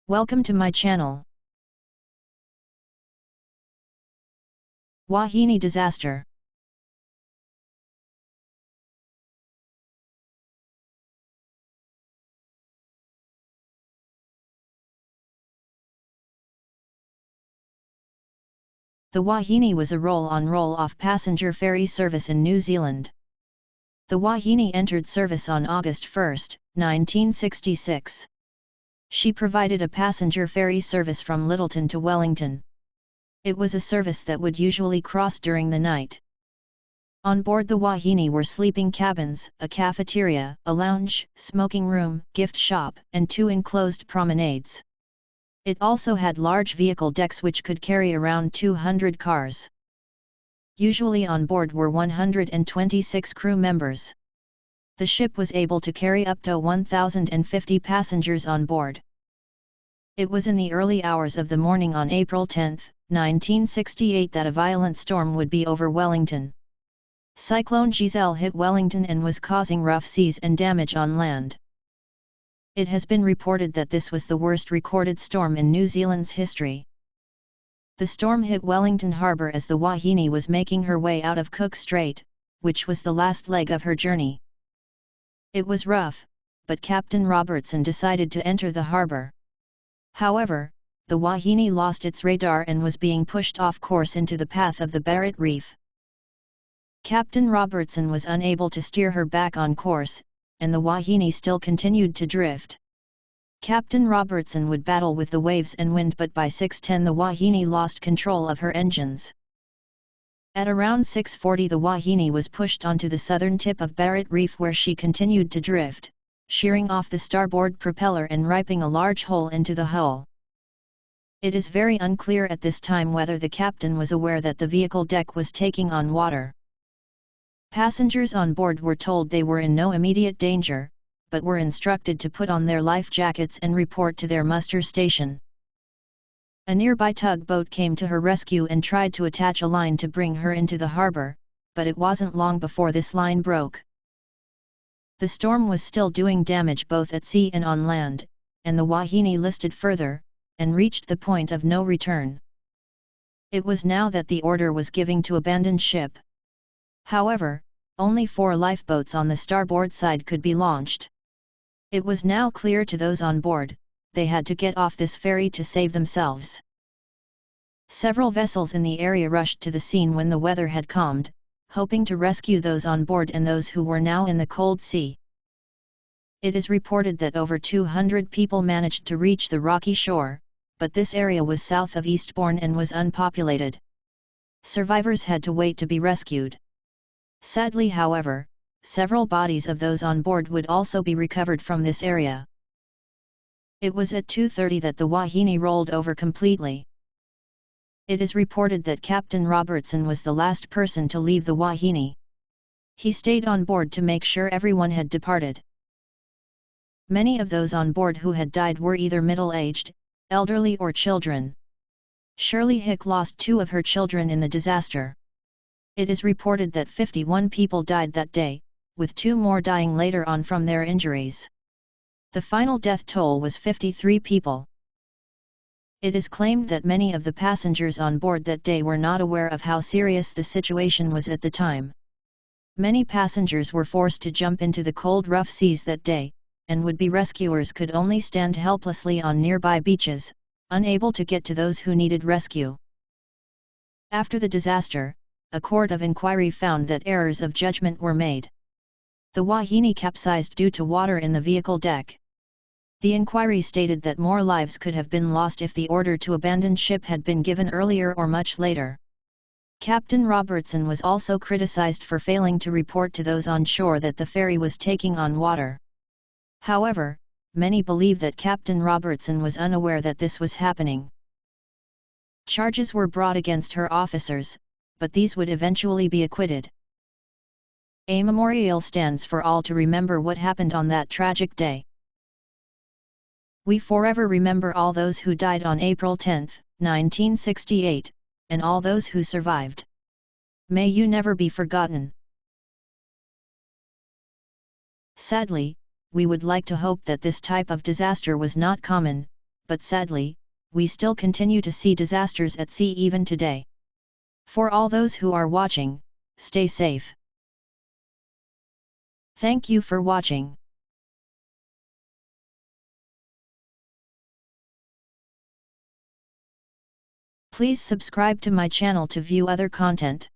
Welcome to my channel. Wahine disaster. The Wahine was a roll-on roll-off passenger ferry service in New Zealand. The Wahine entered service on August 1, 1966. She provided a passenger ferry service from Lyttelton to Wellington. It was a service that would usually cross during the night. On board the Wahine were sleeping cabins, a cafeteria, a lounge, smoking room, gift shop, and 2 enclosed promenades. It also had large vehicle decks which could carry around 200 cars. Usually on board were 126 crew members. The ship was able to carry up to 1,050 passengers on board. It was in the early hours of the morning on April 10, 1968 that a violent storm would be over Wellington. Cyclone Giselle hit Wellington and was causing rough seas and damage on land. It has been reported that this was the worst recorded storm in New Zealand's history. The storm hit Wellington Harbour as the Wahine was making her way out of Cook Strait, which was the last leg of her journey. It was rough, but Captain Robertson decided to enter the harbour. However, the Wahine lost its radar and was being pushed off course into the path of the Barrett Reef. Captain Robertson was unable to steer her back on course, and the Wahine still continued to drift. Captain Robertson would battle with the waves and wind, but by 6:10 the Wahine lost control of her engines. At around 6:40 the Wahine was pushed onto the southern tip of Barrett Reef, where she continued to drift, shearing off the starboard propeller and ripping a large hole into the hull. It is very unclear at this time whether the captain was aware that the vehicle deck was taking on water. Passengers on board were told they were in no immediate danger, but were instructed to put on their life jackets and report to their muster station. A nearby tugboat came to her rescue and tried to attach a line to bring her into the harbour, but it wasn't long before this line broke. The storm was still doing damage both at sea and on land, and the Wahine listed further, and reached the point of no return. It was now that the order was given to abandon ship. However, only 4 lifeboats on the starboard side could be launched. It was now clear to those on board, they had to get off this ferry to save themselves. Several vessels in the area rushed to the scene when the weather had calmed, hoping to rescue those on board and those who were now in the cold sea. It is reported that over 200 people managed to reach the rocky shore, but this area was south of Eastbourne and was unpopulated. Survivors had to wait to be rescued. Sadly, however, several bodies of those on board would also be recovered from this area. It was at 2:30 that the Wahine rolled over completely. It is reported that Captain Robertson was the last person to leave the Wahine. He stayed on board to make sure everyone had departed. Many of those on board who had died were either middle-aged, elderly or children. Shirley Hick lost 2 of her children in the disaster. It is reported that 51 people died that day, with 2 more dying later on from their injuries. The final death toll was 53 people. It is claimed that many of the passengers on board that day were not aware of how serious the situation was at the time. Many passengers were forced to jump into the cold, rough seas that day, and would-be rescuers could only stand helplessly on nearby beaches, unable to get to those who needed rescue. After the disaster, a court of inquiry found that errors of judgment were made. The Wahine capsized due to water in the vehicle deck. The inquiry stated that more lives could have been lost if the order to abandon ship had been given earlier or much later. Captain Robertson was also criticized for failing to report to those on shore that the ferry was taking on water. However, many believe that Captain Robertson was unaware that this was happening. Charges were brought against her officers, but these would eventually be acquitted. A memorial stands for all to remember what happened on that tragic day. We forever remember all those who died on April 10, 1968, and all those who survived. May you never be forgotten. Sadly, we would like to hope that this type of disaster was not common, but sadly, we still continue to see disasters at sea even today. For all those who are watching, stay safe. Thank you for watching. Please subscribe to my channel to view other content.